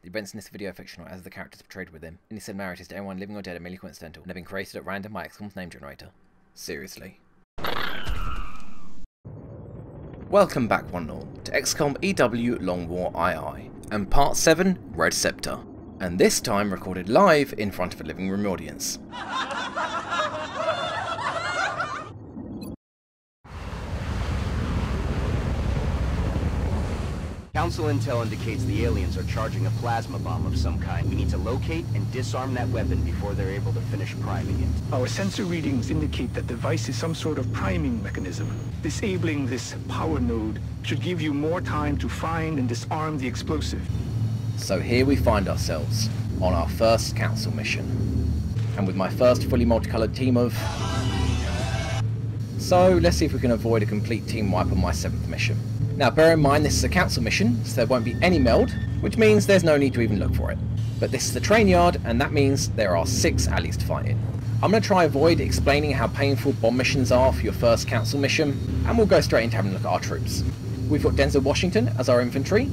The events in this video are fictional as the characters portrayed within. Any similarities to anyone living or dead are merely coincidental and have been created at random by XCOM's name generator. Seriously. Welcome back one and all to XCOM EW Long War II and Part 7 Red Scepter, and this time recorded live in front of a living room audience. Council intel indicates the aliens are charging a plasma bomb of some kind. We need to locate and disarm that weapon before they're able to finish priming it. Our sensor readings indicate that the device is some sort of priming mechanism. Disabling this power node should give you more time to find and disarm the explosive. So here we find ourselves on our first Council mission, and with my first fully multicolored team of... So let's see if we can avoid a complete team wipe on my 7th mission. Now bear in mind this is a Council mission, so there won't be any meld, which means there's no need to even look for it. But this is the train yard, and that means there are 6 alleys to fight in. I'm going to try avoid explaining how painful bomb missions are for your first Council mission, and we'll go straight into having a look at our troops. We've got Denzel Washington as our infantry,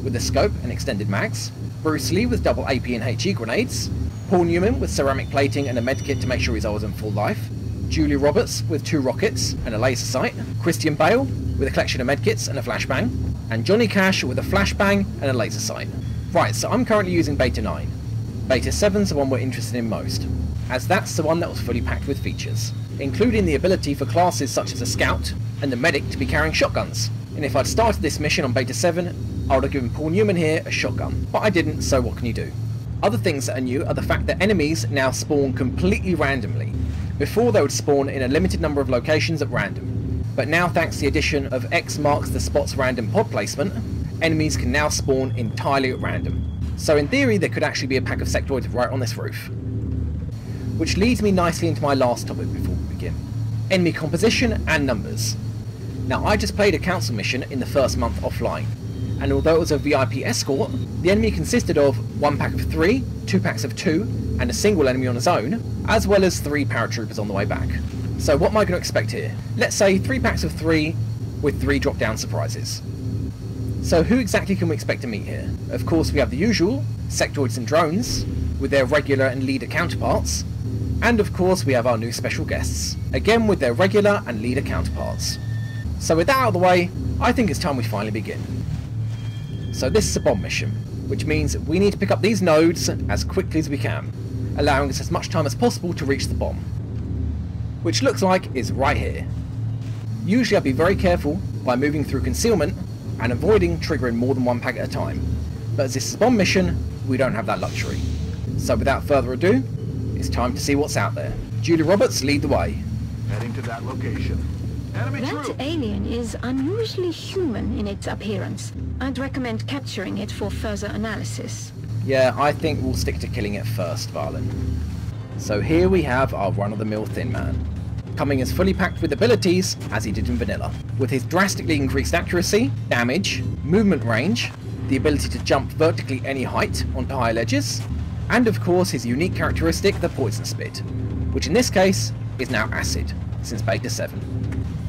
with a scope and extended mags, Bruce Lee with double AP and HE grenades, Paul Newman with ceramic plating and a medkit to make sure he's always in full life, Julia Roberts with 2 rockets and a laser sight, Christian Bale with a collection of medkits and a flashbang, and Johnny Cash with a flashbang and a laser sight. Right, so I'm currently using Beta 9. Beta 7's the one we're interested in most, as that's the one that was fully packed with features, including the ability for classes such as a scout and the medic to be carrying shotguns. And if I'd started this mission on Beta 7, I would have given Paul Newman here a shotgun, but I didn't, so what can you do? Other things that are new are the fact that enemies now spawn completely randomly. Before they would spawn in a limited number of locations at random, but now thanks to the addition of XMarksTheSpot's random pod placement, enemies can now spawn entirely at random. So in theory there could actually be a pack of sectoids right on this roof. Which leads me nicely into my last topic before we begin. Enemy composition and numbers. Now I just played a Council mission in the first month offline, and although it was a VIP escort, the enemy consisted of 1 pack of 3, 2 packs of 2, and a single enemy on his own, as well as 3 paratroopers on the way back. So what am I going to expect here? Let's say 3 packs of 3 with 3 drop down surprises. So who exactly can we expect to meet here? Of course we have the usual, sectoids and drones, with their regular and leader counterparts, and of course we have our new special guests, again with their regular and leader counterparts. So with that out of the way, I think it's time we finally begin. So this is a bomb mission, which means we need to pick up these nodes as quickly as we can, allowing us as much time as possible to reach the bomb, which looks like is right here. Usually I'd be very careful by moving through concealment and avoiding triggering more than 1 pack at a time, but as this is a bomb mission, we don't have that luxury. So without further ado, it's time to see what's out there. Julia Roberts, lead the way. Heading to that location. Enemy That troop! alien is unusually human in its appearance. I'd recommend capturing it for further analysis. Yeah, I think we'll stick to killing it first, Varlin. So here we have our run-of-the-mill Thin Man, coming as fully packed with abilities as he did in vanilla, with his drastically increased accuracy, damage, movement range, the ability to jump vertically any height onto high ledges, and of course his unique characteristic, the Poison Spit, which in this case is now acid, since Beta 7.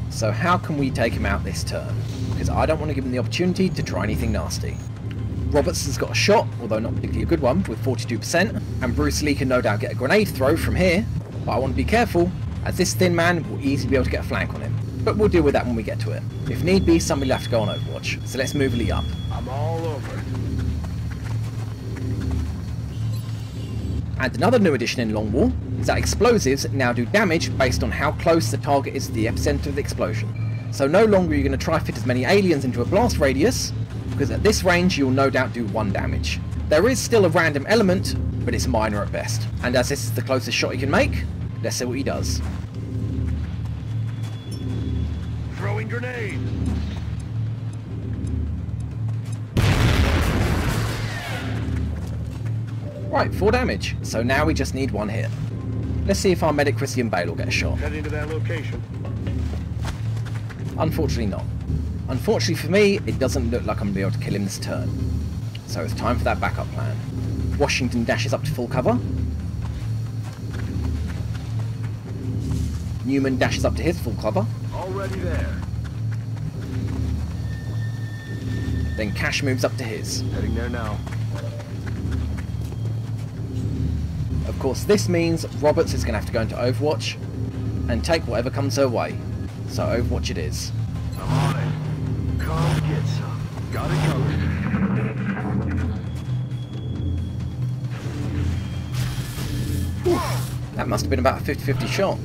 So how can we take him out this turn? Because I don't want to give him the opportunity to try anything nasty. Roberts has got a shot, although not particularly a good one, with 42%, and Bruce Lee can no doubt get a grenade throw from here, but I want to be careful, as this Thin Man will easily be able to get a flank on him. But we'll deal with that when we get to it. If need be, somebody will have to go on Overwatch, so let's move Lee up. I'm all over it. And another new addition in Long War is that explosives now do damage based on how close the target is to the epicenter of the explosion. So no longer are you going to try fit as many aliens into a blast radius, because at this range you'll no doubt do 1 damage. There is still a random element, but it's minor at best. And as this is the closest shot he can make, let's see what he does. Throwing grenade! Right, 4 damage. So now we just need 1 hit. Let's see if our medic Christian Bale will get a shot. Heading to that location. Unfortunately not. Unfortunately for me, it doesn't look like I'm going to be able to kill him this turn. So it's time for that backup plan. Washington dashes up to full cover. Newman dashes up to his full cover. Already there. Then Cash moves up to his. Heading there now. Of course, this means Roberts is going to have to go into Overwatch and take whatever comes her way. So Overwatch it is. I'm on it. Come get some. Got it covered. That must have been about a 50-50 shot.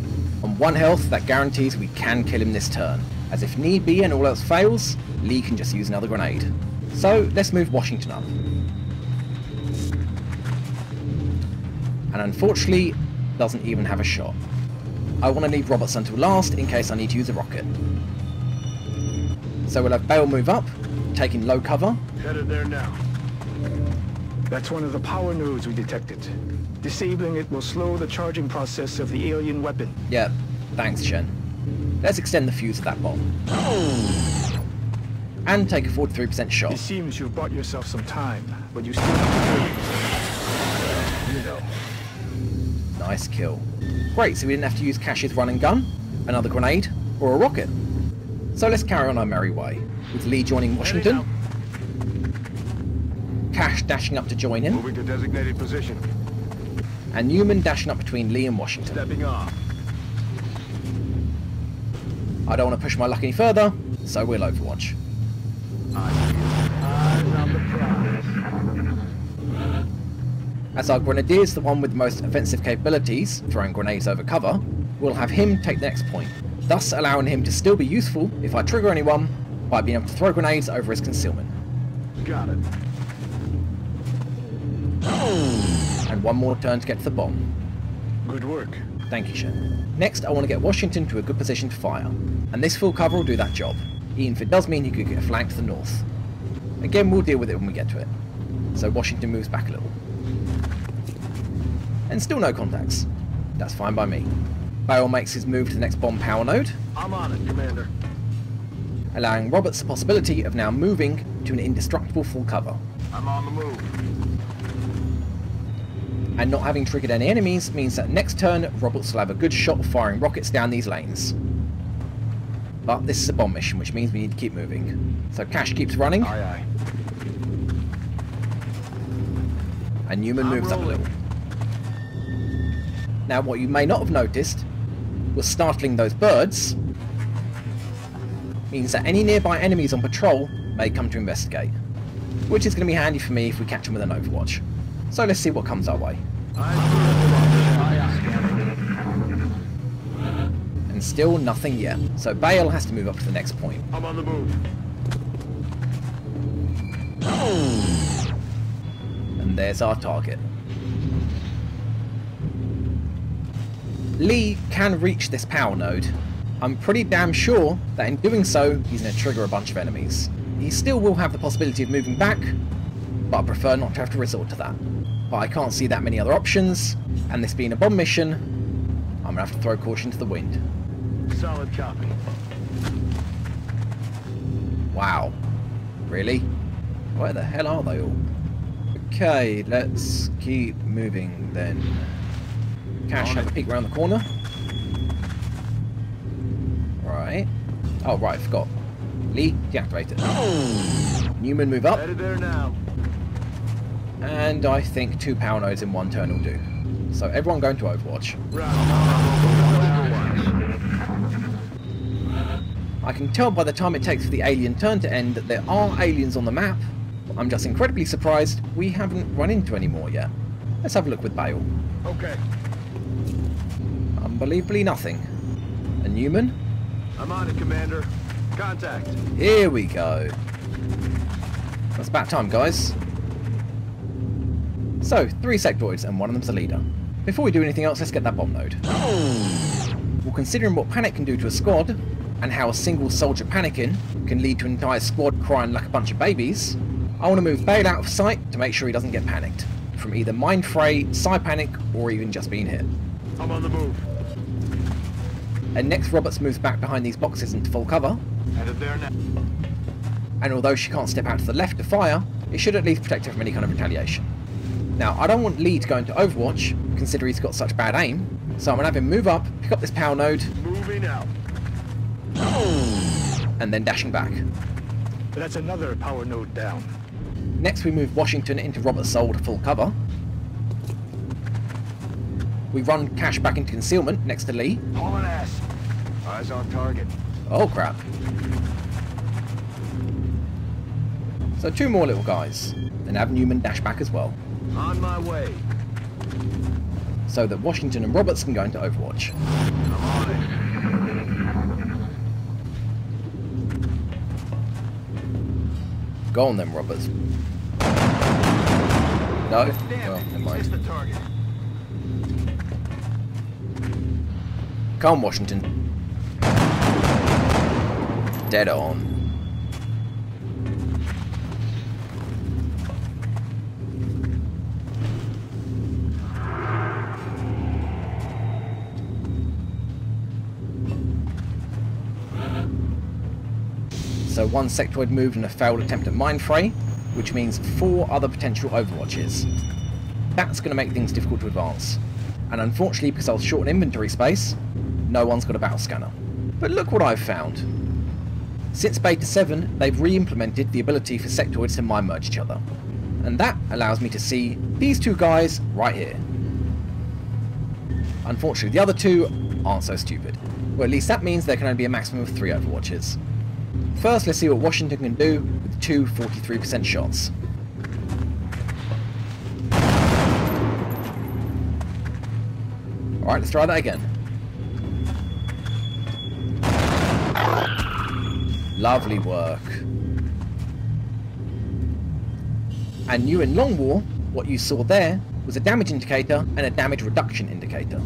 On 1 health, that guarantees we can kill him this turn, as if need be and all else fails, Lee can just use another grenade. So let's move Washington up. And unfortunately, doesn't even have a shot. I want to leave Roberts until last in case I need to use a rocket. So we'll have Bale move up, taking low cover. Headed there now. That's one of the power nodes we detected. Disabling it will slow the charging process of the alien weapon. Yeah, thanks, Shen. Let's extend the fuse of that bomb. And take a 43% shot. It seems you've bought yourself some time, but you still have to kill. You know. Nice kill. Great, so we didn't have to use Cash's run and gun, another grenade, or a rocket. So let's carry on our merry way, with Lee joining Washington, Cash dashing up to join him, Moving to designated position. and Newman dashing up between Lee and Washington. Stepping off. I don't want to push my luck any further, so we'll Overwatch. Eyes on the prize. As our Grenadier's the one with the most offensive capabilities, throwing grenades over cover, we'll have him take the next point, thus allowing him to still be useful if I trigger anyone by being able to throw grenades over his concealment. Got it. And one more turn to get to the bomb. Good work. Thank you, Shen. Next, I want to get Washington to a good position to fire, and this full cover will do that job, even if it does mean he could get flanked to the north. Again, we'll deal with it when we get to it. So Washington moves back a little. And still no contacts. That's fine by me. Bale makes his move to the next bomb power node, I'm on it, Commander. allowing Roberts the possibility of now moving to an indestructible full cover. I'm on the move. And not having triggered any enemies means that next turn Roberts will have a good shot of firing rockets down these lanes. But this is a bomb mission, which means we need to keep moving. So Cash keeps running, Aye, aye. and Newman I'm moves up a rolling. little. Now what you may not have noticed was startling those birds means that any nearby enemies on patrol may come to investigate, which is going to be handy for me if we catch them with an Overwatch. So let's see what comes our way. And still nothing yet, so Bale has to move up to the next point. I'm on the move. And there's our target. Lee can reach this power node. I'm pretty damn sure that in doing so, he's going to trigger a bunch of enemies. He still will have the possibility of moving back, but I prefer not to have to resort to that. But I can't see that many other options, and this being a bomb mission, I'm going to have to throw caution to the wind. Solid copy. Wow. Really? Where the hell are they all? Okay, let's keep moving then. Cash, have a peek around the corner. Right. Oh, right, I forgot. Lee, deactivate it. Newman, move up. Headed there now. And I think 2 power nodes in 1 turn will do. So everyone going to Overwatch. I can tell by the time it takes for the alien turn to end that there are aliens on the map. I'm just incredibly surprised we haven't run into any more yet. Let's have a look with Bale. Okay. Unbelievably nothing. And Newman? I'm on it, Commander. Contact. Here we go. That's about time, guys. So, 3 sectoids and one of them's a leader. Before we do anything else, let's get that bomb node. Well, considering what panic can do to a squad, and how a single soldier panicking can lead to an entire squad crying like a bunch of babies, I want to move Bale out of sight to make sure he doesn't get panicked, from either mind fray, side panic, or even just being hit. I'm on the move. And next Roberts moves back behind these boxes into full cover, Headed there now. and although she can't step out to the left to fire, it should at least protect her from any kind of retaliation. Now, I don't want Lee to go into Overwatch, considering he's got such bad aim, so I'm going to have him move up, pick up this power node, Moving out. and then dashing back. That's another power node down. Next we move Washington into Robert's soul to full cover. We run Cash back into concealment next to Lee. Hauling ass. Eyes on target. Oh crap. So 2 more little guys. And have Newman dash back as well. On my way. So that Washington and Roberts can go into Overwatch. I'm on it. Go on then, Roberts. No? Damn Well, it. never mind. Missed the target. Come on, Washington. Dead on. So 1 sectoid moved in a failed attempt at mine fray, which means 4 other potential overwatches. That's going to make things difficult to advance. And unfortunately, because I was short on inventory space, no one's got a battle scanner. But look what I've found. Since Beta 7, they've re-implemented the ability for sectoids to mine merge each other. And that allows me to see these 2 guys right here. Unfortunately, the other 2 aren't so stupid. Well, at least that means there can only be a maximum of 3 overwatches. First, let's see what Washington can do with 2 43% shots. Alright, let's try that again. Lovely work. And new in Long War, what you saw there was a damage indicator and a damage reduction indicator,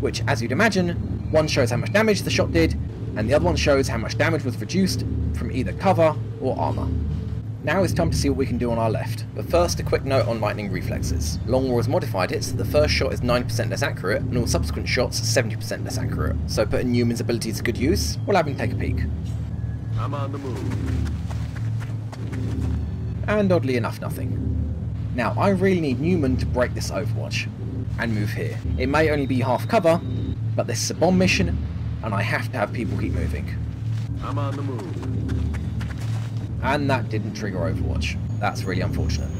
which, as you'd imagine, one shows how much damage the shot did, and the other one shows how much damage was reduced from either cover or armour. Now it's time to see what we can do on our left, but first a quick note on lightning reflexes. Long War has modified it so the first shot is 9% less accurate and all subsequent shots 70% less accurate, so putting Newman's ability to good use, we'll have him take a peek. I'm on the move. And oddly enough, nothing. Now I really need Newman to break this overwatch, and move here. It may only be half cover, but this is a bomb mission, and I have to have people keep moving. I'm on the move. And that didn't trigger Overwatch. That's really unfortunate.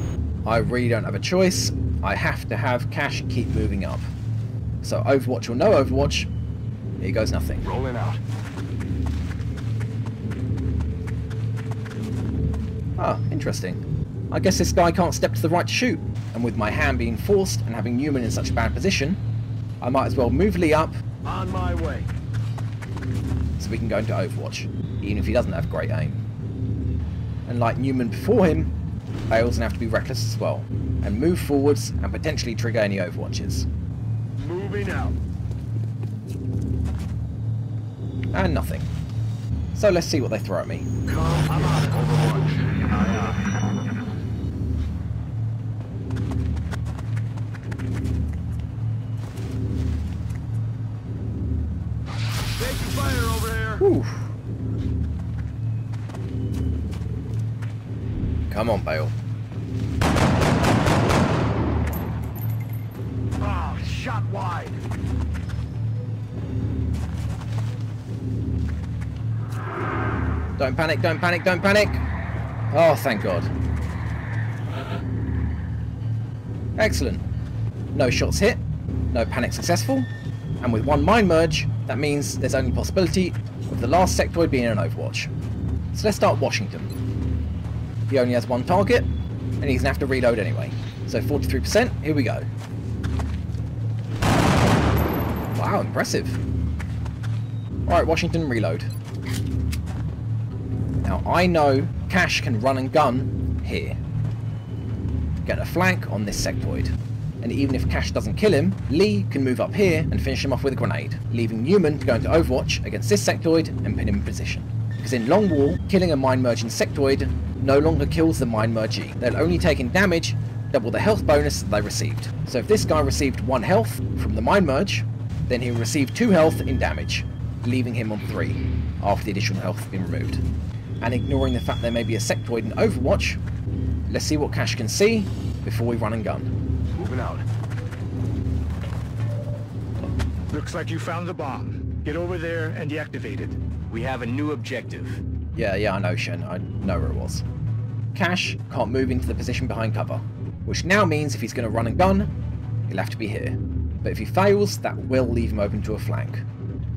I really don't have a choice. I have to have Cash keep moving up. So Overwatch or no Overwatch, here goes nothing. Rolling out. Ah, interesting. I guess this guy can't step to the right to shoot. And with my hand being forced and having Newman in such a bad position, I might as well move Lee up On my way. so we can go into Overwatch, even if he doesn't have great aim. And like Newman before him, Bale's gonna have to be reckless as well, and move forwards and potentially trigger any Overwatches. Moving out. And nothing. So let's see what they throw at me. I'm on it. Overwatch. Aye, aye. Taking fire over here. Whew. Come on, Bale. Oh, shot wide. Don't panic, don't panic, don't panic! Oh, thank God. Excellent. No shots hit, no panic successful, and with 1 mine merge, that means there's only possibility of the last sectoid being an Overwatch. So let's start Washington. He only has 1 target, and he's going to have to reload anyway. So 43%, here we go. Wow, impressive. Alright, Washington, reload. Now, I know Cash can run and gun here. Get a flank on this sectoid. And even if Cash doesn't kill him, Lee can move up here and finish him off with a grenade, leaving Newman to go into Overwatch against this sectoid and pin him in position. Because in Long War, killing a mine merging sectoid no longer kills the mine mergee. They'll only take in damage, double the health bonus that they received. So if this guy received 1 health from the mine merge, then he'll receive 2 health in damage, leaving him on 3 after the additional health has been removed. And ignoring the fact there may be a sectoid in Overwatch, let's see what Cash can see before we run and gun. Moving out. Looks like you found the bomb. Get over there and deactivate it. We have a new objective. Yeah, I know, Shen. I know where it was. Cash can't move into the position behind cover, which now means if he's going to run and gun, he'll have to be here. but if he fails, that will leave him open to a flank.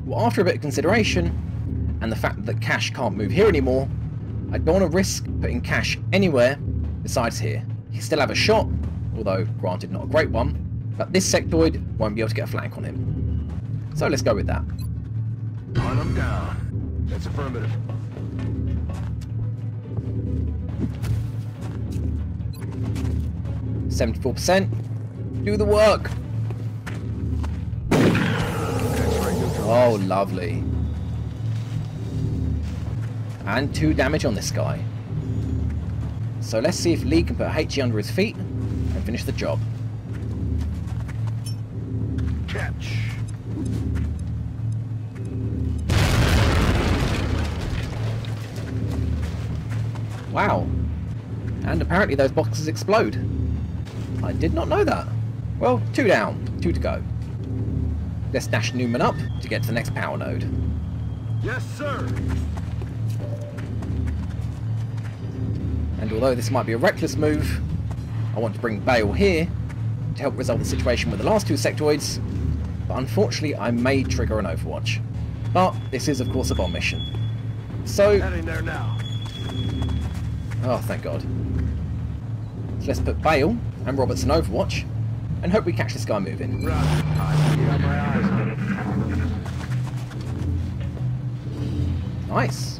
Well, after a bit of consideration, and the fact that Cash can't move here anymore, I don't want to risk putting Cash anywhere besides here. He still have a shot, although granted not a great one, but this sectoid won't be able to get a flank on him. So let's go with that. Hunt him down. That's affirmative. %. Do the work. Oh, lovely. And 2 damage on this guy. So let's see if Lee can put HE under his feet and finish the job. Catch. Wow. And apparently those boxes explode. I did not know that. Well, 2 down, 2 to go. Let's dash Newman up to get to the next power node. Yes, sir. And although this might be a reckless move, I want to bring Bale here to help resolve the situation with the last 2 sectoids, but unfortunately I may trigger an overwatch. But this is of course a bomb mission. So... Heading there now. Oh, thank God. So let's put Bale and Roberts in overwatch, and hope we catch this guy moving. Right. I got my eyes on it. Nice.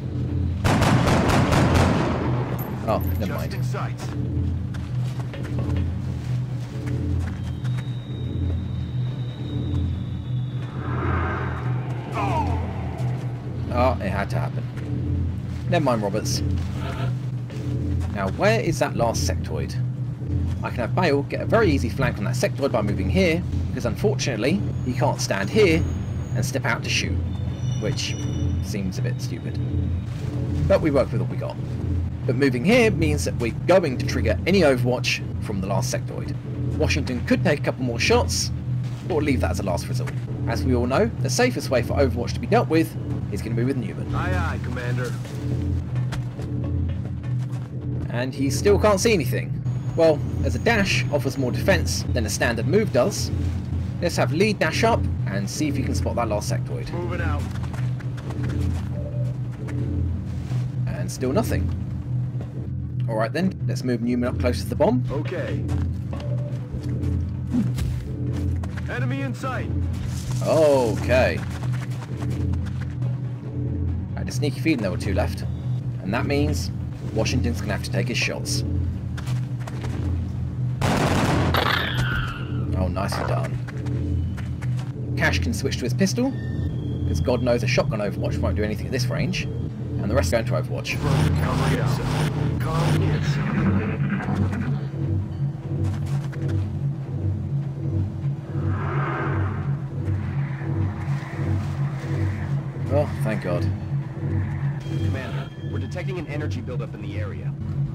Oh, never mind. Just in sight. Oh, it had to happen. Never mind, Roberts. Now, where is that last sectoid? I can have Bale get a very easy flank on that sectoid by moving here, because unfortunately, he can't stand here and step out to shoot, which seems a bit stupid. But we work with what we got. But moving here means that we're going to trigger any overwatch from the last sectoid. Washington could take a couple more shots, or leave that as a last resort. As we all know, the safest way for Overwatch to be dealt with is going to be with Newman. Aye, aye, Commander. And he still can't see anything. Well, as a dash offers more defense than a standard move does, let's have Lee dash up and see if he can spot that last sectoid. Moving out. And still nothing. Alright then, let's move Newman up close to the bomb. Okay. Enemy in sight. Okay. I had a sneaky feeling there were 2 left. And that means Washington's going to have to take his shots. Oh, nicely done. Cash can switch to his pistol, because God knows a shotgun Overwatch won't do anything at this range. And the rest are going to Overwatch. Come get some. Come get some. Oh, thank God. Commander, we're detecting an energy buildup in the area.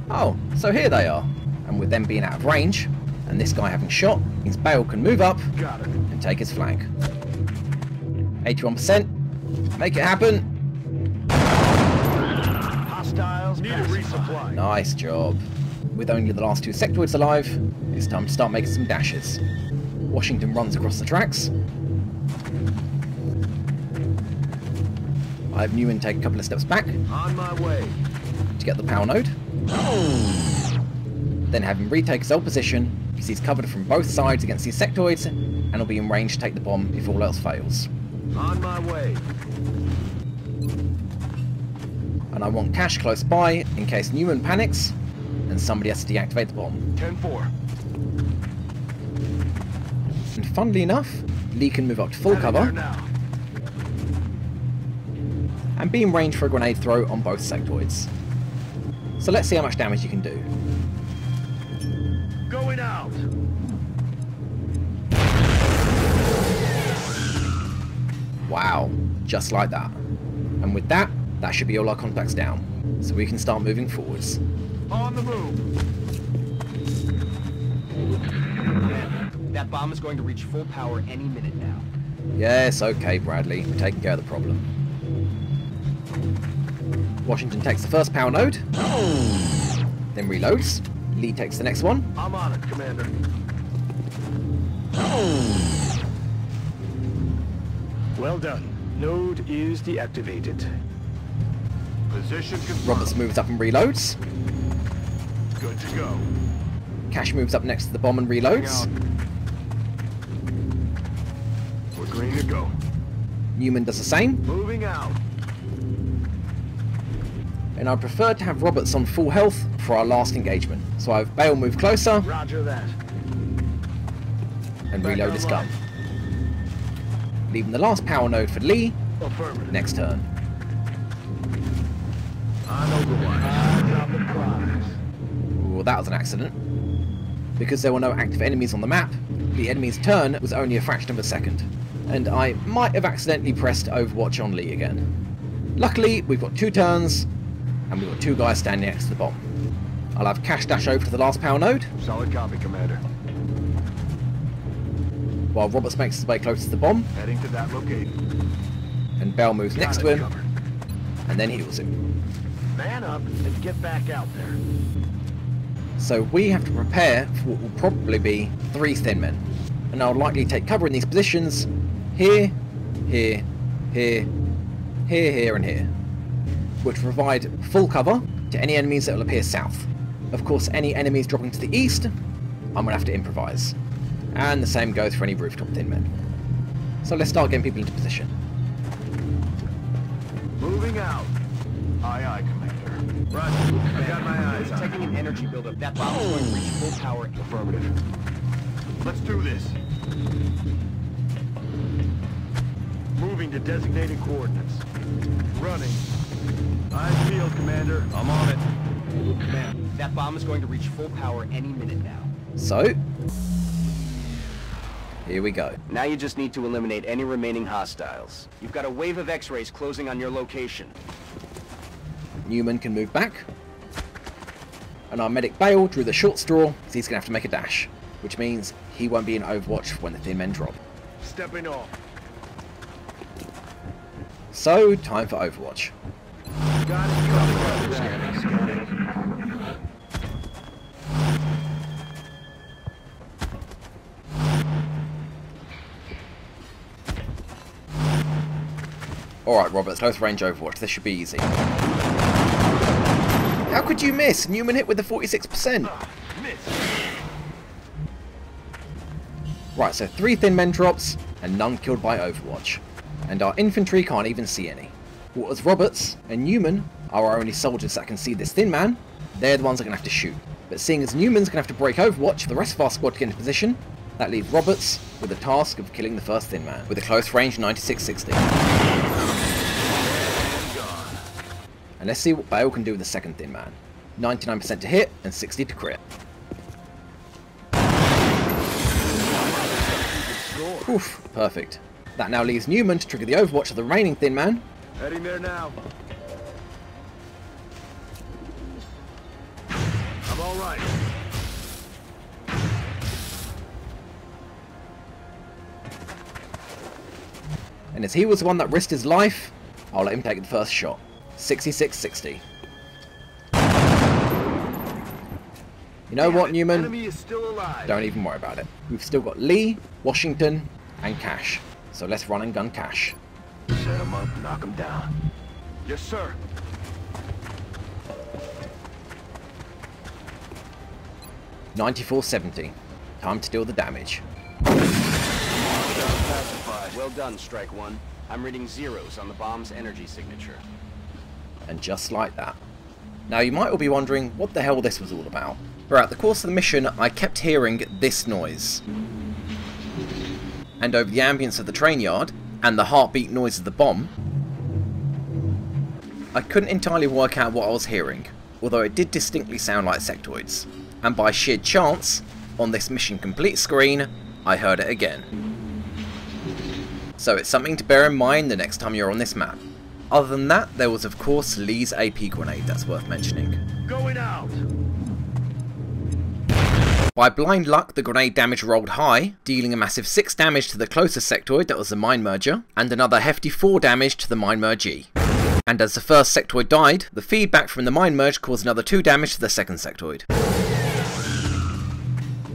Oh, so here they are. And with them being out of range, and this guy having shot, means Bale can move up Got it. and take his flank. 81%. Make it happen. Hostiles need a resupply. Nice job. With only the last 2 sectoids alive, it's time to start making some dashes. Washington runs across the tracks. I have Newman take a couple of steps back On my way. to get the power node. Then have him retake his old position, because he's covered from both sides against these sectoids, and will be in range to take the bomb if all else fails. On my way. And I want Cash close by in case Newman panics and somebody has to deactivate the bomb. 10-4. And funnily enough, Lee can move up to full Heading cover there now. and be in range for a grenade throw on both sectoids. So let's see how much damage you can do. Going out. Wow, just like that. And with that, that should be all our contacts down, so we can start moving forwards. On the move. Commander, that bomb is going to reach full power any minute now. Yes, okay, Bradley, we're taking care of the problem. Washington takes the first power node, then reloads. Lee takes the next one, I'm on it, Commander. Well done. Node is deactivated. Position confirmed. Roberts moves up and reloads. Good to go. Cash moves up next to the bomb and reloads. We're green to go. Newman does the same. Moving out. And I prefer to have Roberts on full health for our last engagement. So I have Bale move closer Roger that. and reload his gun. Leaving the last power node for Lee Affirmative. next turn. On Overwatch. On the prize. Well, that was an accident. Because there were no active enemies on the map, the enemy's turn was only a fraction of a second. And I might have accidentally pressed Overwatch on Lee again. Luckily, we've got 2 turns, and we've got 2 guys standing next to the bomb. I'll have Cash dash over to the last power node, Solid copy, Commander. while Roberts makes his way closer to the bomb, Heading to that location. and Bell moves next Got to it him, covered. and then heals him. Man up and get back out there. So we have to prepare for what will probably be 3 thin men. And I'll likely take cover in these positions here, here, here, here, here and here, which will provide full cover to any enemies that will appear south. Of course, any enemies dropping to the east, I'm going to have to improvise. And the same goes for any rooftop thin men. So let's start getting people into position. Moving out. Aye, aye, Commander. Roger. I've got my eyes on it. Detecting an energy buildup. That bomb is going to reach full power. Affirmative. Let's do this. Moving to designated coordinates. Running. Eyes peeled, Commander. I'm on it. Command, that bomb is going to reach full power any minute now. So, here we go. Now you just need to eliminate any remaining hostiles. You've got a wave of X-rays closing on your location. Newman can move back. And our medic Bale drew the short straw, because he's going to have to make a dash. Which means he won't be in Overwatch when the thin men drop. Stepping off. So, time for Overwatch. Got it covered. Scanning. Alright, Robert, close range Overwatch. This should be easy. How could you miss? Newman hit with the 46%. Miss. Right, so 3 thin men drops, and none killed by Overwatch. And our infantry can't even see any. What as Roberts and Newman are our only soldiers that can see this thin man, they're the ones that are going to have to shoot. But seeing as Newman's going to have to break Overwatch for the rest of our squad to get into position, that leaves Roberts with the task of killing the first thin man, with a close range 96-60. And let's see what Bale can do with the second thin man. 99% to hit, and 60 to crit. Oof, perfect. That now leaves Newman to trigger the Overwatch of the remaining thin man. Heading there now. I'm all right. And as he was the one that risked his life, I'll let him take the first shot. 66-60. You know what, Newman? Enemy is still alive. Don't even worry about it. We've still got Lee, Washington, and Cash. So let's run and gun Cash. Set him up, knock him down. Yes, sir. $94.70. Time to deal the damage. Well done, Strike One. I'm reading zeros on the bomb's energy signature. And just like that. Now you might all be wondering what the hell this was all about. Throughout the course of the mission, I kept hearing this noise. And over the ambience of the train yard, and the heartbeat noise of the bomb, I couldn't entirely work out what I was hearing, although it did distinctly sound like sectoids. And by sheer chance, on this mission complete screen, I heard it again. So it's something to bear in mind the next time you're on this map. Other than that, there was of course Lee's AP grenade that's worth mentioning. Going out. By blind luck, the grenade damage rolled high, dealing a massive 6 damage to the closest sectoid that was the mine merger, and another hefty 4 damage to the mine mergee. And as the first sectoid died, the feedback from the mine merge caused another 2 damage to the second sectoid.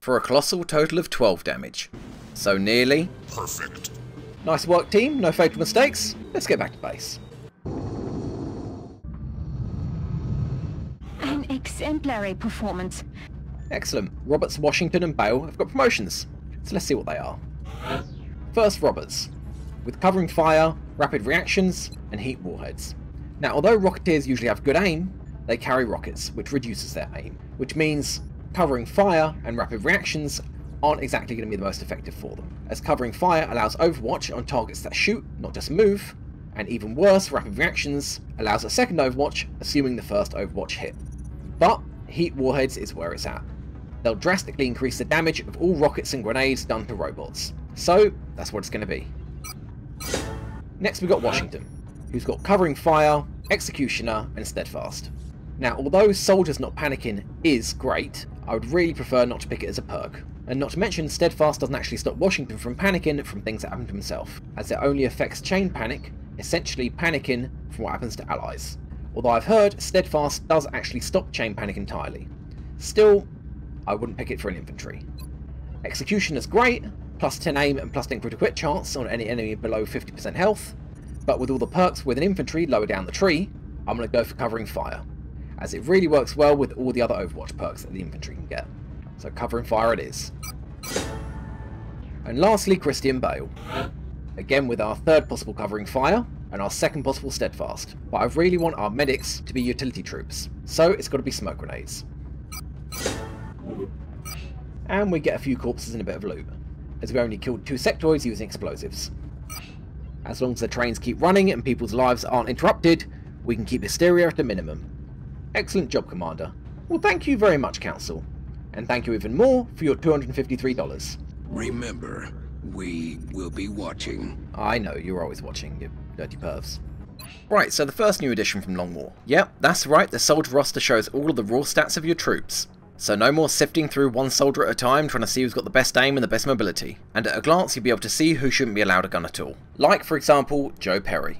For a colossal total of 12 damage. So nearly Perfect. Nice work team, no fatal mistakes. Let's get back to base. An exemplary performance. Excellent. Roberts, Washington and Bale have got promotions, so let's see what they are. First, Roberts, with covering fire, rapid reactions and heat warheads. Now, although Rocketeers usually have good aim, they carry rockets, which reduces their aim, which means covering fire and rapid reactions aren't exactly going to be the most effective for them, as covering fire allows overwatch on targets that shoot, not just move, and even worse, rapid reactions allows a second overwatch, assuming the first overwatch hit. But heat warheads is where it's at. They'll drastically increase the damage of all rockets and grenades done to robots, so that's what it's going to be. Next we got Washington, who's got covering fire, executioner and steadfast. Now, although soldiers not panicking is great, I would really prefer not to pick it as a perk. And not to mention, steadfast doesn't actually stop Washington from panicking from things that happen to himself, as it only affects chain panic, essentially panicking from what happens to allies. Although I've heard steadfast does actually stop chain panic entirely. Still, I wouldn't pick it for an infantry. Execution is great, plus 10 aim and plus 10 critical hit chance on any enemy below 50% health, but with all the perks with an infantry lower down the tree, I'm going to go for covering fire, as it really works well with all the other Overwatch perks that the infantry can get. So covering fire it is. And lastly, Christian Bale. Again with our third possible covering fire, and our second possible steadfast. But I really want our medics to be utility troops, so it's got to be smoke grenades. And we get a few corpses and a bit of loot, as we only killed 2 sectoids using explosives. As long as the trains keep running and people's lives aren't interrupted, we can keep hysteria at a minimum. Excellent job, Commander. Well, thank you very much, Council. And thank you even more for your $253. Remember, we will be watching. I know, you're always watching, you dirty pervs. Right, so the first new addition from Long War. Yep, that's right, the soldier roster shows all of the raw stats of your troops. So no more sifting through one soldier at a time trying to see who's got the best aim and the best mobility. And at a glance you'll be able to see who shouldn't be allowed a gun at all. Like, for example, Joe Perry.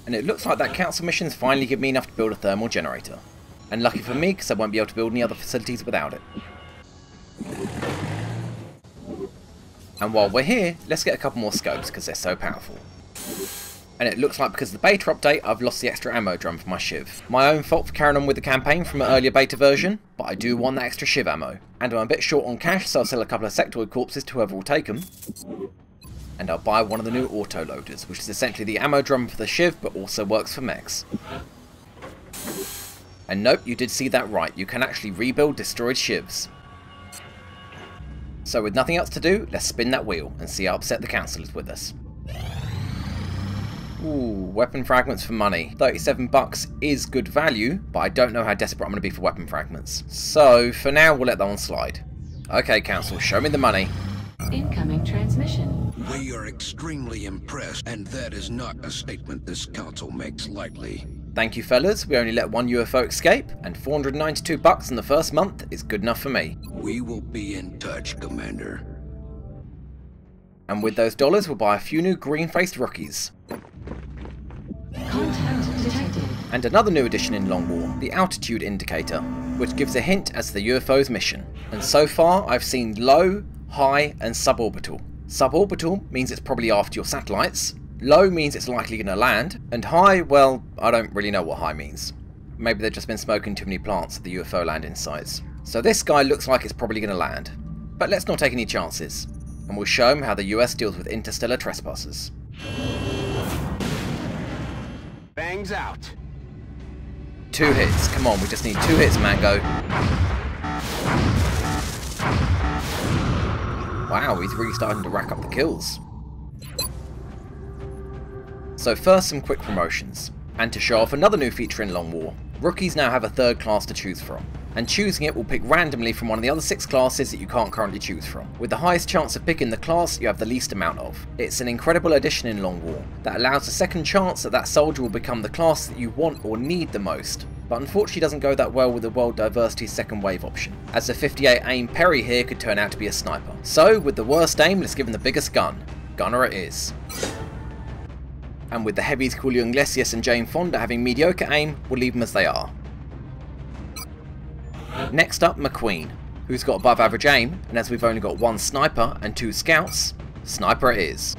And it looks like that council mission's finally given me enough to build a thermal generator. And lucky for me, because I won't be able to build any other facilities without it. And while we're here, let's get a couple more scopes, because they're so powerful. And it looks like because of the beta update, I've lost the extra ammo drum for my Shiv. My own fault for carrying on with the campaign from an earlier beta version, but I do want that extra Shiv ammo. And I'm a bit short on cash, so I'll sell a couple of sectoid corpses to whoever will take them. And I'll buy one of the new auto loaders, which is essentially the ammo drum for the Shiv, but also works for mechs. And nope, you did see that right, you can actually rebuild destroyed Shivs. So with nothing else to do, let's spin that wheel and see how upset the council is with us. Ooh, weapon fragments for money. 37 bucks is good value, but I don't know how desperate I'm going to be for weapon fragments. So for now, we'll let that one slide. Okay, council, show me the money. Incoming transmission. We are extremely impressed, and that is not a statement this council makes lightly. Thank you, fellas. We only let one UFO escape, and 492 bucks in the first month is good enough for me. We will be in touch, Commander. And with those dollars, we'll buy a few new green-faced rookies. Contact detected. And another new addition in Long War, the altitude indicator, which gives a hint as to the UFO's mission. And so far, I've seen low, high, and suborbital. Suborbital means it's probably after your satellites. Low means it's likely going to land, and high, well, I don't really know what high means. Maybe they've just been smoking too many plants at the UFO landing sites. So this guy looks like it's probably going to land. But let's not take any chances, and we'll show him how the US deals with interstellar trespassers. Bangs out. 2 hits, come on, we just need 2 hits, Mango. Wow, he's really starting to rack up the kills. So first, some quick promotions. And to show off another new feature in Long War, rookies now have a 3rd class to choose from. And choosing it will pick randomly from one of the other 6 classes that you can't currently choose from, with the highest chance of picking the class you have the least amount of. It's an incredible addition in Long War that allows a second chance that that soldier will become the class that you want or need the most. But unfortunately doesn't go that well with the World Diversity second wave option, as the 58 aim Perry here could turn out to be a sniper. So with the worst aim, let's give him the biggest gun. Gunner it is. And with the heavies Julio Iglesias and Jane Fonda having mediocre aim, we'll leave them as they are. Next up, McQueen, who's got above average aim, and as we've only got 1 sniper and 2 scouts, Sniper it is.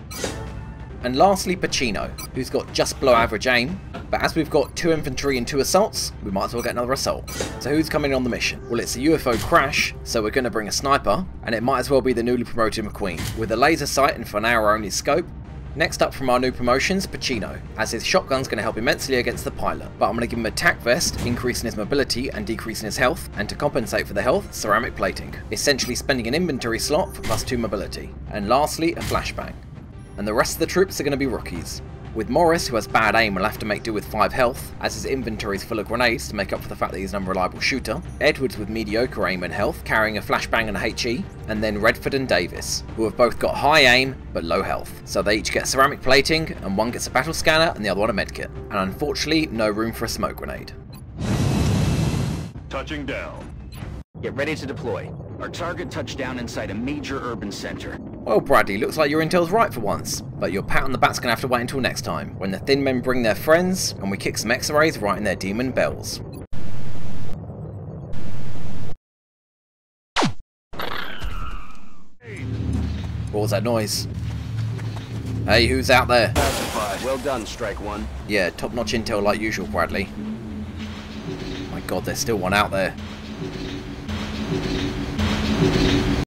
And lastly, Pacino, who's got just below average aim, but as we've got 2 infantry and 2 assaults, we might as well get another assault. So who's coming on the mission? Well, it's a UFO crash, so we're going to bring a sniper, and it might as well be the newly promoted McQueen, with a laser sight and for an hour only scope. Next up from our new promotions, Pacino, as his shotgun's going to help immensely against the pilot, but I'm going to give him a tac vest, increasing his mobility and decreasing his health, and to compensate for the health, ceramic plating, essentially spending an inventory slot for +2 mobility. And lastly, a flashbang. And the rest of the troops are going to be rookies. With Morris, who has bad aim, will have to make do with 5 health, as his inventory is full of grenades to make up for the fact that he's an unreliable shooter. Edwards with mediocre aim and health, carrying a flashbang and a HE. And then Redford and Davis, who have both got high aim, but low health. So they each get ceramic plating, and one gets a battle scanner and the other one a medkit. And unfortunately, no room for a smoke grenade. Touching down. Get ready to deploy. Our target touched down inside a major urban center. Well, Bradley, looks like your intel's right for once, but your pat on the back's gonna have to wait until next time, when the thin men bring their friends, and we kick some X-rays right in their demon bells. What was that noise? Hey, who's out there? Well done, Strike One. Yeah, top-notch intel like usual, Bradley. My god, there's still one out there.